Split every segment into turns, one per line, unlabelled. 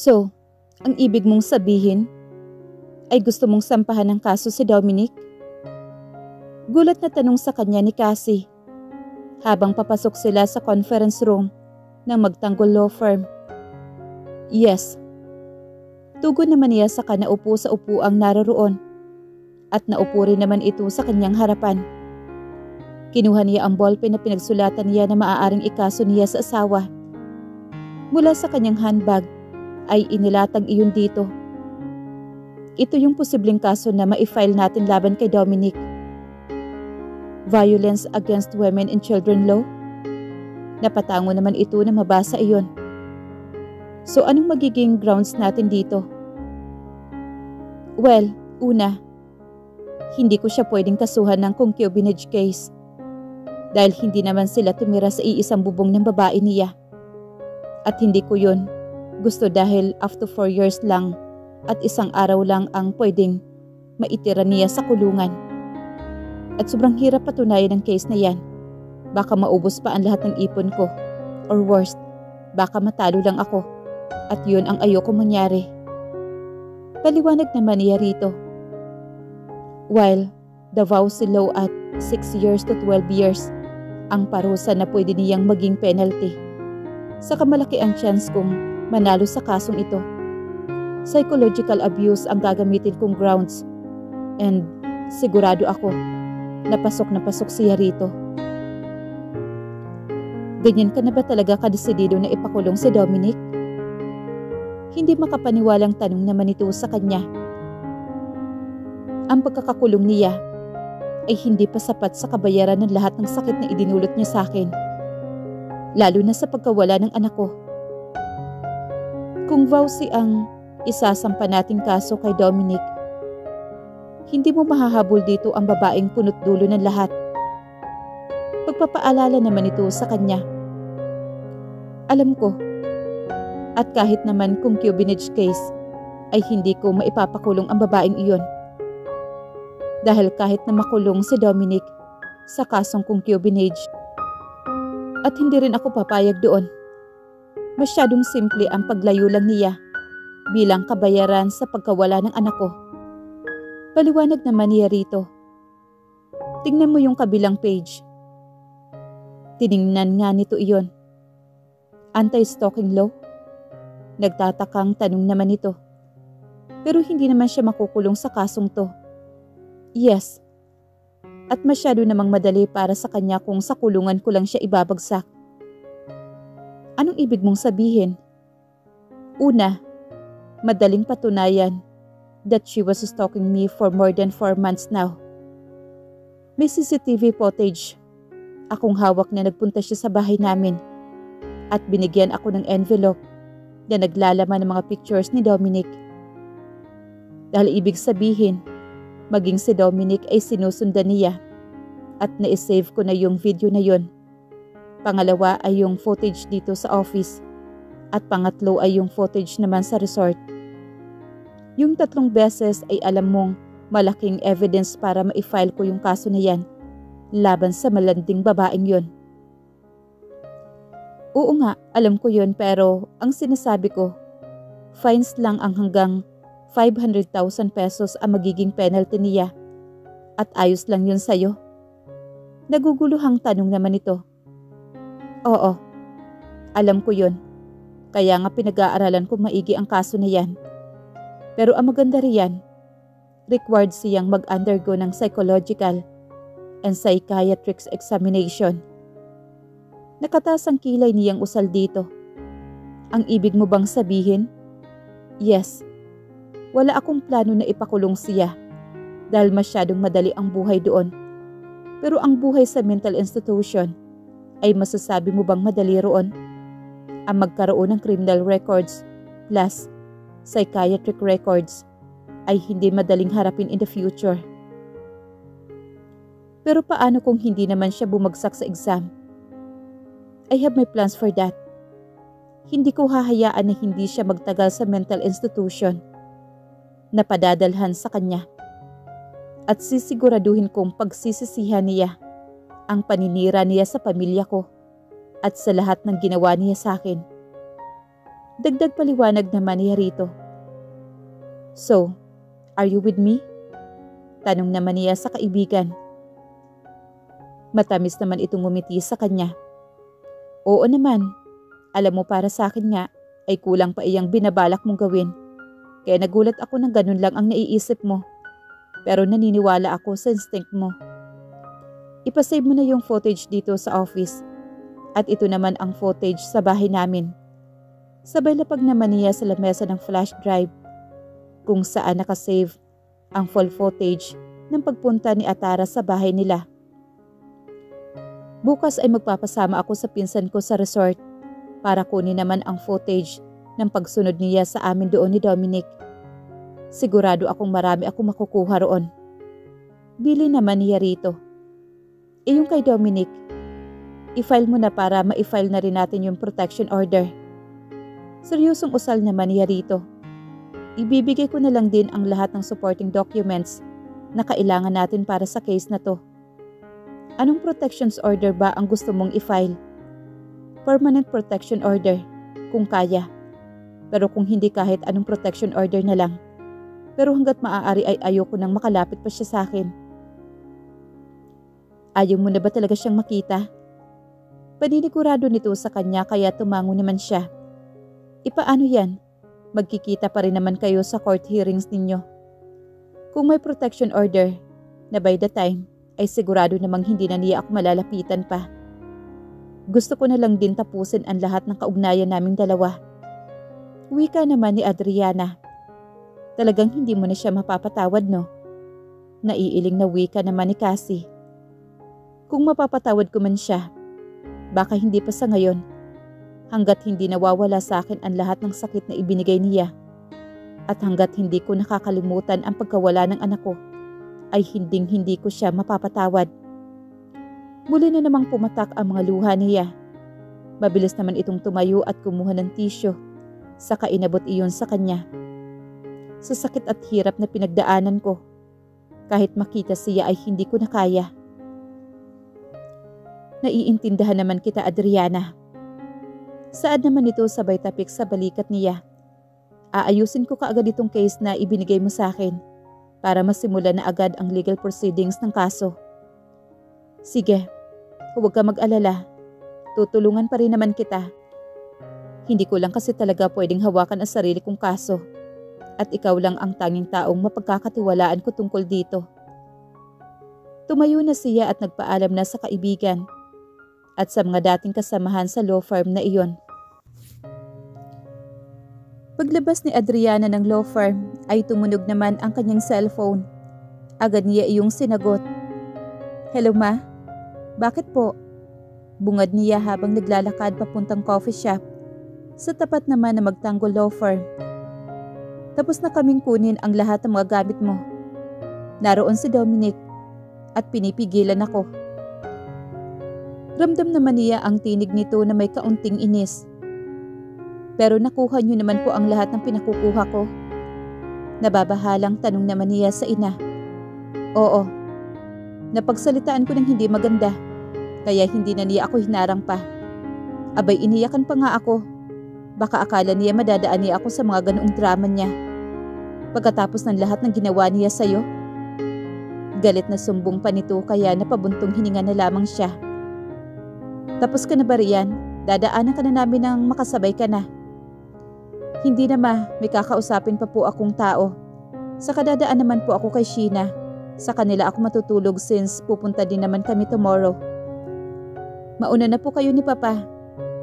So, ang ibig mong sabihin ay gusto mong sampahan ng kaso si Dominic? Gulat na tanong sa kanya ni Cassie habang papasok sila sa conference room ng magtanggol law firm. Yes. Tugon naman niya sa kanaupo sa upuang naroroon at naupo rin naman ito sa kanyang harapan. Kinuha niya ang ballpen na pinagsulatan niya na maaaring ikaso niya sa asawa. Mula sa kanyang handbag ay inilatag iyon dito. Ito yung posibleng kaso na ma-file natin laban kay Dominic. Violence against women and children law? Napatango naman ito na mabasa iyon. So anong magiging grounds natin dito? Well, una, hindi ko siya pwedeng kasuhan ng concubinage case dahil hindi naman sila tumira sa iisang bubong ng babae niya. At hindi ko yun gusto dahil after 4 years lang at 1 araw lang ang pwedeng maitira niya sa kulungan. At sobrang hirap patunayan ng case na yan. Baka maubos pa ang lahat ng ipon ko. Or worst, baka matalo lang ako. At yun ang ayoko mangyari. Paliwanag naman niya rito. While the vowsy law at 6 years to 12 years ang parusa na pwede niyang maging penalty. Saka malaki ang chance kung manalo sa kasong ito. Psychological abuse ang gagamitin kong grounds. And sigurado ako, napasok siya rito. Ganyan ka na ba talaga kadesidido na ipakulong si Dominic? Hindi makapaniwalang tanong naman ito sa kanya. Ang pagkakakulong niya ay hindi pa sapat sa kabayaran ng lahat ng sakit na idinulot niya sa akin. Lalo na sa pagkawala ng anak ko. Kung vowsy ang isasampa nating kaso kay Dominic, hindi mo mahahabol dito ang babaeng punot dulo ng lahat. Pagpapaalala naman ito sa kanya. Alam ko, at kahit naman concubinage case, ay hindi ko maipapakulong ang babaeng iyon. Dahil kahit na makulong si Dominic sa kasong concubinage, at hindi rin ako papayag doon. Masyadong simple ang paglayo lang niya bilang kabayaran sa pagkawala ng anak ko. Paliwanag naman niya rito. Tingnan mo yung kabilang page. Tiningnan nga nito iyon. Anti-stalking law? Nagtatakang tanong naman ito. Pero hindi naman siya makukulong sa kasong to. Yes. At masyado namang madali para sa kanya kung sa kulungan ko lang siya ibabagsak. Anong ibig mong sabihin? Una, madaling patunayan that she was stalking me for more than 4 months now. May CCTV footage. Akong hawak na nagpunta siya sa bahay namin at binigyan ako ng envelope na naglalaman ng mga pictures ni Dominic. Dahil ibig sabihin, maging si Dominic ay sinusundan niya at na-save ko na yung video na yon. Pangalawa ay yung footage dito sa office at pangatlo ay yung footage naman sa resort. Yung 3 beses ay alam mong malaking evidence para ma-file ko yung kaso na yan laban sa malanding babaeng yon. Oo nga, alam ko yon pero ang sinasabi ko, fines lang ang hanggang 500,000 pesos ang magiging penalty niya at ayos lang yun sa'yo. Naguguluhang tanong naman ito. Oo, alam ko yun. Kaya nga pinag-aaralan ko maigi ang kaso na yan. Pero ang maganda riyan, required siyang mag-undergo ng psychological and psychiatric examination. Nakataas ang kilay niyang usal dito. Ang ibig mo bang sabihin? Yes. Wala akong plano na ipakulong siya dahil masyadong madali ang buhay doon. Pero ang buhay sa mental institution ay masasabi mo bang madali roon? Ang magkaroon ng criminal records plus psychiatric records ay hindi madaling harapin in the future. Pero paano kung hindi naman siya bumagsak sa exam? I have my plans for that. Hindi ko hahayaan na hindi siya magtagal sa mental institution na padadalhan sa kanya. At sisiguraduhin kong pagsisisihan niya ang paninira niya sa pamilya ko at sa lahat ng ginawa niya sa akin. Dagdag paliwanag naman niya rito. So, are you with me? Tanong naman niya sa kaibigan. Matamis naman itong ngumiti sa kanya. Oo naman, alam mo para sa akin nga ay kulang pa iyang binabalak mong gawin. Kaya nagulat ako ng ganun lang ang naiisip mo. Pero naniniwala ako sa instinct mo. Ipasave mo na yung footage dito sa office. At ito naman ang footage sa bahay namin. Sabay lapag naman niya sa lamesa ng flash drive kung saan nakasave ang full footage ng pagpunta ni Atara sa bahay nila. Bukas ay magpapasama ako sa pinsan ko sa resort para kunin naman ang footage ng pagsunod niya sa amin doon ni Dominic. Sigurado akong marami akong makukuha roon. Bili naman niya rito. Yung kay Dominic, i-file mo na para ma-file na rin natin yung protection order. Seryosong usal naman niya rito. Ibibigay ko na lang din ang lahat ng supporting documents na kailangan natin para sa case na to. Anong protections order ba ang gusto mong i-file? Permanent protection order, kung kaya. Pero kung hindi kahit anong protection order na lang. Pero hanggat maaari ay ayoko nang makalapit pa siya sa akin. Ayaw mo na ba talaga siyang makita? Paninigurado nito sa kanya kaya tumango naman siya. Ipaano yan? Magkikita pa rin naman kayo sa court hearings ninyo. Kung may protection order, na by the time, ay sigurado namang hindi na niya ako malalapitan pa. Gusto ko na lang din tapusin ang lahat ng kaugnayan naming dalawa. Wika naman ni Adriana. Talagang hindi mo na siya mapapatawad, no? Naiiling na wika naman ni Cassie. Kung mapapatawad ko man siya, baka hindi pa sa ngayon. Hanggat hindi nawawala sa akin ang lahat ng sakit na ibinigay niya. At hanggat hindi ko nakakalimutan ang pagkawala ng anak ko, ay hinding-hindi ko siya mapapatawad. Muli na namang pumatak ang mga luha niya. Mabilis naman itong tumayo at kumuha ng tisyo. Saka inabot iyon sa kanya. Sa sakit at hirap na pinagdaanan ko, kahit makita siya ay hindi ko na kaya. Naiintindihan naman kita, Adriana. Saad naman ito sabay tapik sa balikat niya. Aayusin ko kaagad itong case na ibinigay mo sa akin para masimulan na agad ang legal proceedings ng kaso. Sige, huwag ka mag-alala. Tutulungan pa rin naman kita. Hindi ko lang kasi talaga pwedeng hawakan ang sarili kong kaso. At ikaw lang ang tanging taong mapagkakatiwalaan ko tungkol dito. Tumayo na siya at nagpaalam na sa kaibigan at sa mga dating kasamahan sa law firm na iyon. Paglabas ni Adriana ng law firm ay tumunog naman ang kanyang cellphone. Agad niya iyong sinagot. Hello ma? Bakit po? Bungad niya habang naglalakad papuntang coffee shop sa tapat naman na Magtanggol Law Firm. Tapos na kaming kunin ang lahat ng mga gamit mo. Naroon si Dominic at pinipigilan ako. Ramdam naman niya ang tinig nito na may kaunting inis. Pero nakuha niyo naman po ang lahat ng pinakukuha ko. Nababahalang tanong naman niya sa ina. Oo. Napagsalitaan ko ng hindi maganda. Kaya hindi na niya ako hinarang pa. Abay iniyakan pa nga ako. Baka akala niya madadaan niya ako sa mga ganoong drama niya. Pagkatapos ng lahat ng ginawa niya sa'yo. Galit na sumbong pa nito kaya napabuntong hininga na lamang siya. Tapos ka na ba riyan? Dadaanan ka na namin ng makasabay ka na. Hindi na ma, may kakausapin pa po akong tao. Saka dadaan naman po ako kay Sheena. Sa kanila ako matutulog since pupunta din naman kami tomorrow. Mauna na po kayo ni Papa.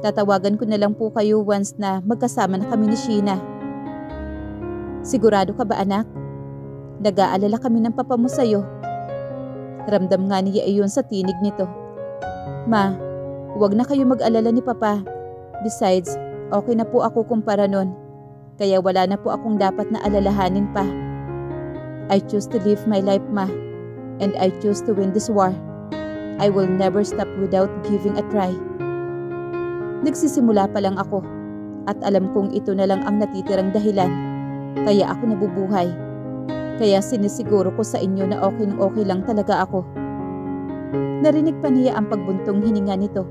Tatawagan ko na lang po kayo once na magkasama na kami ni Sheena. Sigurado ka ba anak? Nag-aalala kami ng papa mo sa'yo. Ramdam nga niya iyon sa tinig nito. Ma, huwag na kayo mag-alala ni Papa. Besides, okay na po ako kumpara nun. Kaya wala na po akong dapat na alalahanin pa. I choose to live my life, Ma. And I choose to win this war. I will never stop without giving a try. Nagsisimula pa lang ako. At alam kong ito na lang ang natitirang dahilan. Kaya ako nabubuhay. Kaya sinisiguro ko sa inyo na okay lang talaga ako. Narinig pa niya ang pagbuntong hininga nito.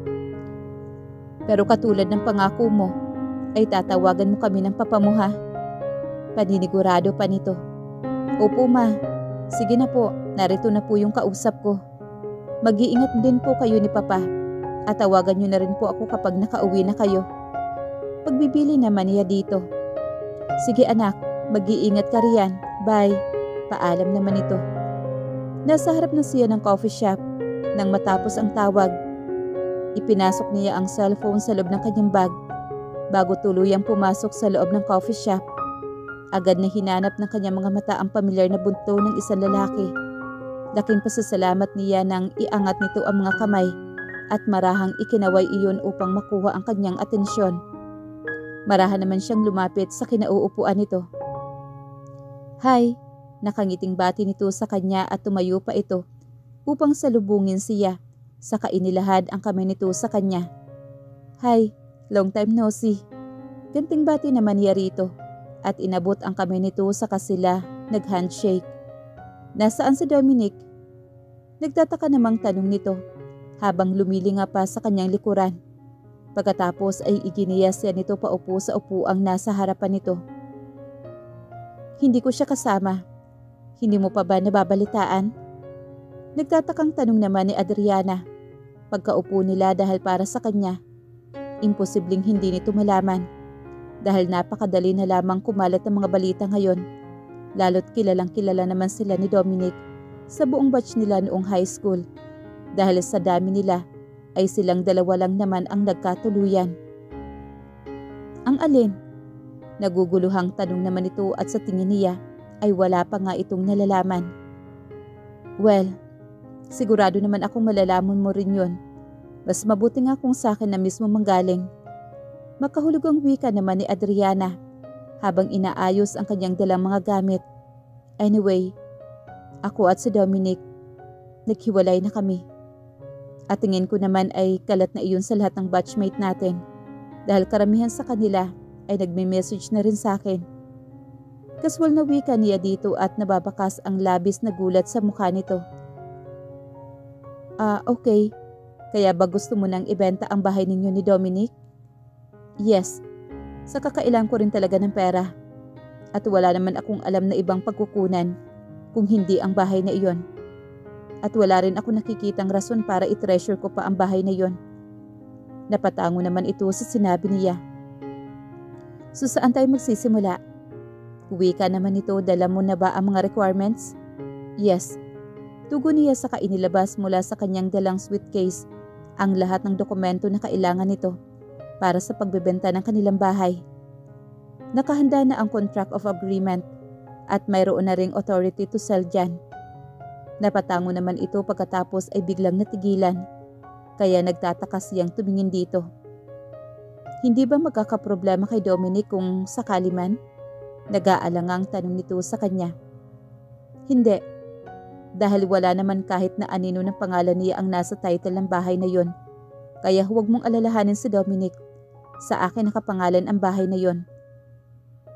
Pero katulad ng pangako mo, ay tatawagan mo kami ng papa mo ha? Paninigurado pa nito. Opo ma, sige na po, narito na po yung kausap ko. Mag-iingat din po kayo ni papa at tawagan niyo na rin po ako kapag nakauwi na kayo. Pagbibili naman niya dito. Sige anak, mag-iingat ka riyan. Bye. Paalam naman ito. Nasa harap na siya ng coffee shop nang matapos ang tawag. Ipinasok niya ang cellphone sa loob ng kanyang bag bago tuluyang pumasok sa loob ng coffee shop. Agad na hinanap ng kanyang mga mata ang pamilyar na bunto ng isang lalaki. Laking pasasalamat niya nang iangat nito ang mga kamay at marahang ikinaway iyon upang makuha ang kanyang atensyon. Marahan naman siyang lumapit sa kinauupuan nito. Hi, nakangiting bati nito sa kanya at tumayo pa ito upang salubungin siya. Saka inilahad ang kamay nito sa kanya. Hi, long time no see. Ganting bati naman niya rito at inabot ang kamay nito sa kasila nag-handshake. Nasaan si Dominic? Nagtataka namang tanong nito habang lumilinga pa sa kanyang likuran. Pagkatapos ay iginiyas siya nito paupo sa upuang nasa harapan nito. Hindi ko siya kasama. Hindi mo pa ba nababalitaan? Nagtatakang tanong naman ni Adriana. Pagkaupo nila dahil para sa kanya, imposibleng hindi nito malaman. Dahil napakadali na lamang kumalat ng mga balita ngayon. Lalo't kilalang kilala naman sila ni Dominic sa buong batch nila noong high school. Dahil sa dami nila ay silang dalawa lang naman ang nagkatuluyan. Ang alin? Naguguluhang tanong naman ito at sa tingin niya ay wala pa nga itong nalalaman. Well, sigurado naman akong malalaman mo rin yun. Mas mabuti nga kung sa akin na mismo manggaling. Makahulog ang wika naman ni Adriana habang inaayos ang kanyang dalang mga gamit. Anyway, ako at si Dominic, naghiwalay na kami. At tingin ko naman ay kalat na iyon sa lahat ng batchmate natin dahil karamihan sa kanila ay nagme-message na rin sa akin. Kaswal na wika niya dito at nababakas ang labis na gulat sa mukha nito. Okay. Kaya ba gusto mo nang ibenta ang bahay ninyo ni Dominic? Yes. Sa kakailangan ko rin talaga ng pera. At wala naman akong alam na ibang pagkukunan kung hindi ang bahay na iyon. At wala rin ako nakikitang rason para i-treasure ko pa ang bahay na iyon. Napatango naman ito sa sinabi niya. So saan tayo magsisimula? Wika naman ito, dala mo na ba ang mga requirements? Yes. Tugon niya saka inilabas mula sa kanyang dalang suitcase ang lahat ng dokumento na kailangan nito para sa pagbebenta ng kanilang bahay. Nakahanda na ang contract of agreement at mayroon na ring authority to sell dyan. Napatango naman ito pagkatapos ay biglang natigilan, kaya nagtataka siyang tumingin dito. Hindi ba magkakaproblema kay Dominic kung sakali man? Nag-aalangang tanong nito sa kanya. Hindi, dahil wala naman kahit na anino ng pangalan niya ang nasa title ng bahay na yon. Kaya huwag mong alalahanin si Dominic. Sa akin nakapangalan ang bahay na yon.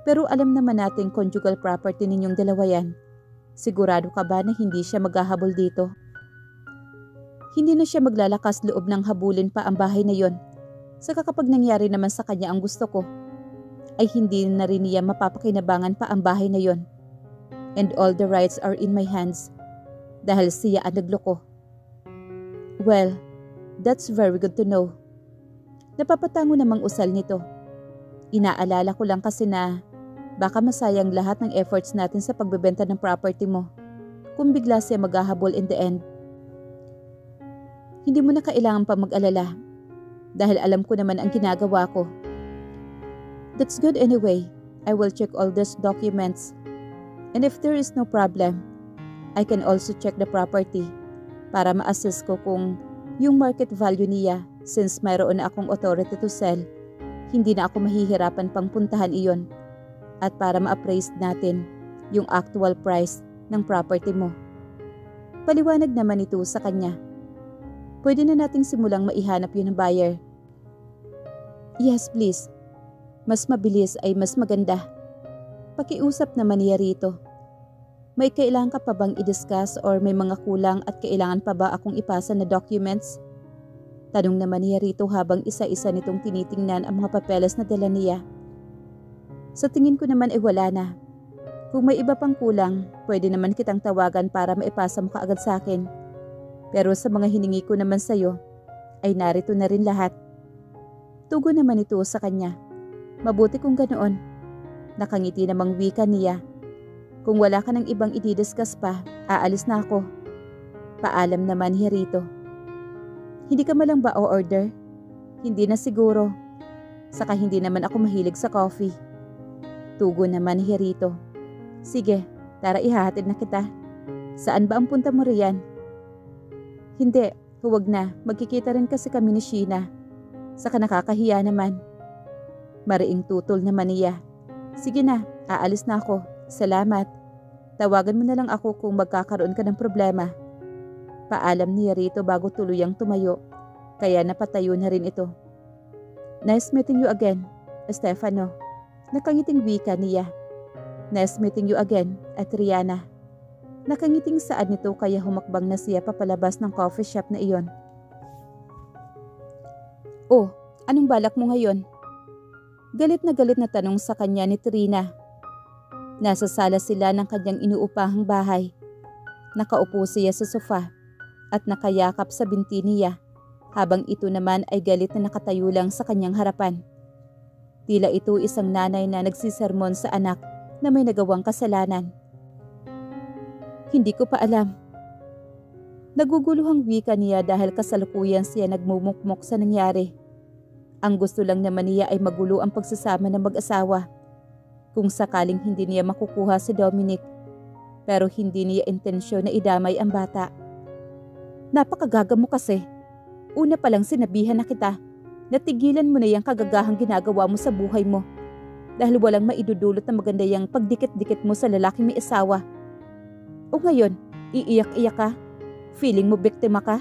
Pero alam naman natin conjugal property ninyong dalawa yan. Sigurado ka ba na hindi siya maghahabol dito? Hindi na siya maglalakas loob ng habulin pa ang bahay na yon. Saka kapag nangyari naman sa kanya ang gusto ko, ay hindi na rin niya mapapakinabangan pa ang bahay na yon. And all the rights are in my hands. Dahil siya ang nagloko. Well, that's very good to know. Napapatango namang usal nito. Inaalala ko lang kasi na baka masayang lahat ng efforts natin sa pagbebenta ng property mo kung bigla siya maghahabol in the end. Hindi mo na kailangan pa mag-alala dahil alam ko naman ang ginagawa ko. That's good anyway. I will check all these documents. And if there is no problem, I can also check the property para ma-assess ko kung yung market value niya since mayroon na akong authority to sell, hindi na ako mahihirapan pang puntahan iyon at para ma-appraise natin yung actual price ng property mo. Paliwanag naman ito sa kanya. Pwede na nating simulang maihanap yun ng buyer. Yes, please. Mas mabilis ay mas maganda. Pakiusap naman niya rito. May kailangan ka pa bang i-discuss or may mga kulang at kailangan pa ba akong ipasa na documents? Tanong naman niya rito habang isa-isa nitong tinitingnan ang mga papeles na dala niya. Sa tingin ko naman ay wala na. Kung may iba pang kulang, pwede naman kitang tawagan para maipasa mo kaagad sa akin. Pero sa mga hiningi ko naman sa'yo, ay narito na rin lahat. Tugon naman ito sa kanya. Mabuti kung ganoon. Nakangiti namang wika niya. Kung wala ka ng ibang ididiscuss pa, aalis na ako. Paalam naman niya rito. Hindi ka malang ba o-order? Hindi na siguro. Saka hindi naman ako mahilig sa coffee. Tugon naman niya rito. Sige, tara ihahatid na kita. Saan ba ang punta mo riyan? Hindi, huwag na. Magkikita rin kasi kami ni Sheena. Saka nakakahiya naman. Mariing tutol naman niya. Sige na, aalis na ako. Salamat. Tawagan mo na lang ako kung magkakaroon ka ng problema. Paalam niya rito bago tuluyang tumayo. Kaya napatayo na rin ito. Nice meeting you again, Stefano. Nakangiting wika niya. Nice meeting you again, Adriana. Nakangiting saad nito kaya humakbang na siya papalabas ng coffee shop na iyon. Oh, anong balak mo ngayon? Galit na tanong sa kanya ni Trina. Nasa sala sila ng kanyang inuupahang bahay. Nakaupo siya sa sofa at nakayakap sa binti niya habang ito naman ay galit na nakatayo lang sa kanyang harapan. Tila ito isang nanay na nagsisermon sa anak na may nagawang kasalanan. Hindi ko pa alam. Naguguluhang wika niya dahil kasalukuyan siya nagmumukmok sa nangyari. Ang gusto lang naman niya ay magulo ang pagsasama ng mag-asawa. Kung sakaling hindi niya makukuha si Dominic, pero hindi niya intensyon na idamay ang bata. Napakagaga mo kasi. Una pa lang sinabihan na kita, natigilan mo na yung kagagahang ginagawa mo sa buhay mo. Dahil walang maidudulot na maganda yung pagdikit-dikit mo sa lalaking may asawa. O ngayon, iiyak-iyak ka? Feeling mo biktima ka?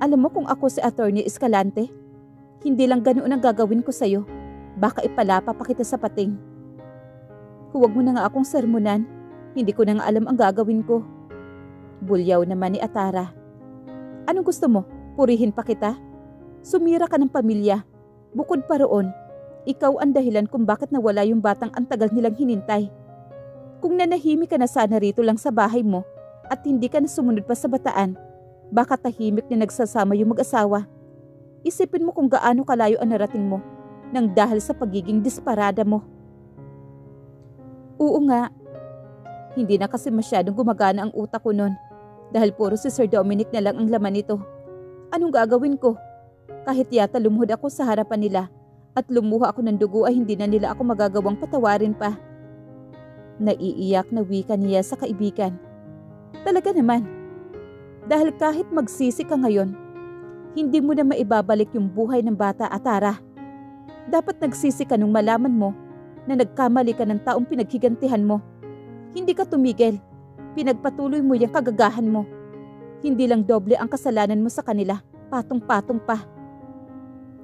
Alam mo kung ako si Attorney Escalante, hindi lang ganoon ang gagawin ko sa'yo. Baka ipalapa pa kita sa pating. Huwag mo na nga akong sermonan. Hindi ko na nga alam ang gagawin ko. Bulyaw naman ni Atara. Anong gusto mo? Purihin pa kita? Sumira ka ng pamilya. Bukod pa roon, ikaw ang dahilan kung bakit nawala yung batang ang tagal nilang hinintay. Kung nanahimik ka na sana rito lang sa bahay mo at hindi ka na sumunod pa sa bataan, baka tahimik na nagsasama yung mag-asawa. Isipin mo kung gaano kalayo ang narating mo nang dahil sa pagiging disparada mo. Oo nga. Hindi na kasi masyadong gumagana ang utak ko nun dahil puro si Sir Dominic na lang ang laman nito. Anong gagawin ko? Kahit yata lumuhod ako sa harapan nila at lumuha ako ng dugo ay hindi na nila ako magagawang patawarin pa. Naiiyak na wika niya sa kaibigan. Talaga naman. Dahil kahit magsisi ka ngayon, hindi mo na maibabalik yung buhay ng bata, Atara. Dapat nagsisi ka nung malaman mo na nagkamali ka ng taong pinaghigantihan mo. Hindi ka tumigil. Pinagpatuloy mo yung kagagahan mo. Hindi lang doble ang kasalanan mo sa kanila, patong-patong pa.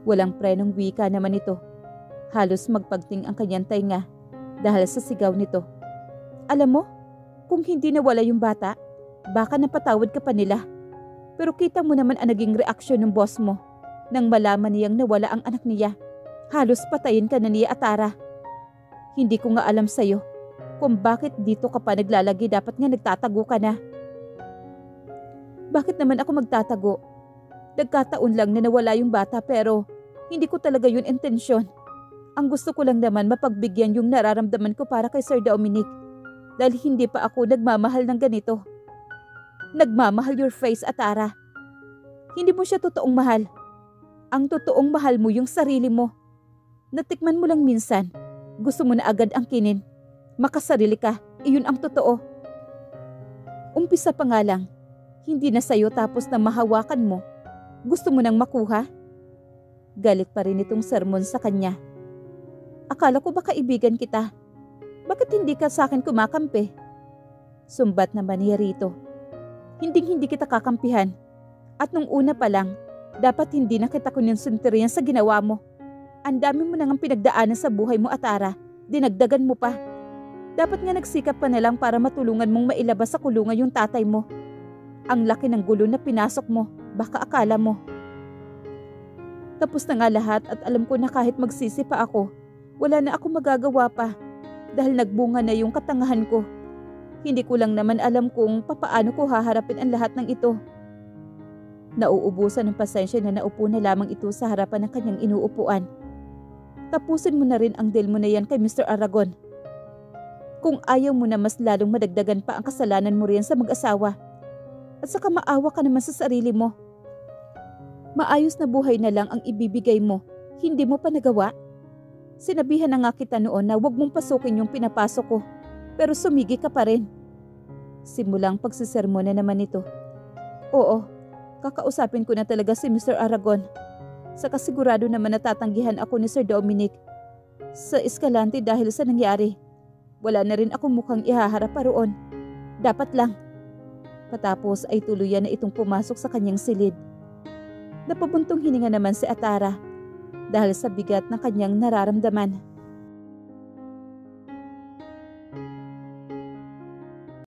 Walang prenong wika naman ito. Halos magpagting ang kanyang tainga dahil sa sigaw nito. Alam mo, kung hindi nawala yung bata, baka napatawad ka pa nila. Pero kita mo naman ang naging reaksyon ng boss mo nang malaman niyang nawala ang anak niya. Halos patayin ka na niya, Atara. Hindi ko nga alam sa'yo kung bakit dito ka pa naglalagi, dapat nga nagtatago ka na. Bakit naman ako magtatago? Nagkataon lang na nawala yung bata pero hindi ko talaga yun intensyon. Ang gusto ko lang naman mapagbigyan yung nararamdaman ko para kay Sir Dominic dahil hindi pa ako nagmamahal ng ganito. Nagmamahal your face, Atara. Hindi mo siya totoong mahal. Ang totoong mahal mo yung sarili mo. Natikman mo lang minsan. Gusto mo na agad ang kinin. Makasarili ka, iyon ang totoo. Umpisa pa nga lang, hindi na sa'yo tapos na mahawakan mo. Gusto mo nang makuha? Galit pa rin itong sermon sa kanya. Akala ko ba kaibigan kita? Bakit hindi ka sa akin kumakampi? Sumbat naman niya rito. Hindi kita kakampihan. At nung una pa lang, dapat hindi na kita konsentryan sa ginawa mo. Ang dami mo nang pinagdaanan sa buhay mo, Atara. Dinagdagan mo pa. Dapat nga nagsikap ka na lang para matulungan mong mailabas sa kulungan yung tatay mo. Ang laki ng gulo na pinasok mo, baka akala mo. Tapos na nga lahat at alam ko na kahit magsisi pa ako, wala na akong magagawa pa dahil nagbunga na yung katangahan ko. Hindi ko lang naman alam kung papaano ko haharapin ang lahat ng ito. Nauubusan ng pasensya na naupo na lamang ito sa harapan ng kanyang inuupuan. Tapusin mo na rin ang deal mo na yan kay Mr. Aragon. Kung ayaw mo na mas lalong madagdagan pa ang kasalanan mo riyan sa mag-asawa. At saka maawa ka naman sa sarili mo. Maayos na buhay na lang ang ibibigay mo, hindi mo pa nagawa? Sinabihan na nga kita noon na huwag mong pasukin yung pinapasok ko, pero sumigi ka pa rin. Simulang pagsisermon na naman ito. Oo, kakausapin ko na talaga si Mr. Aragon. Sa kasigurado naman natatanggihan ako ni Sir Dominic sa Escalante dahil sa nangyari. Wala na rin akong mukhang ihaharap pa roon. Dapat lang. Patapos ay tuluyan na itong pumasok sa kanyang silid. Napabuntong hininga naman si Atara dahil sa bigat ng kanyang nararamdaman.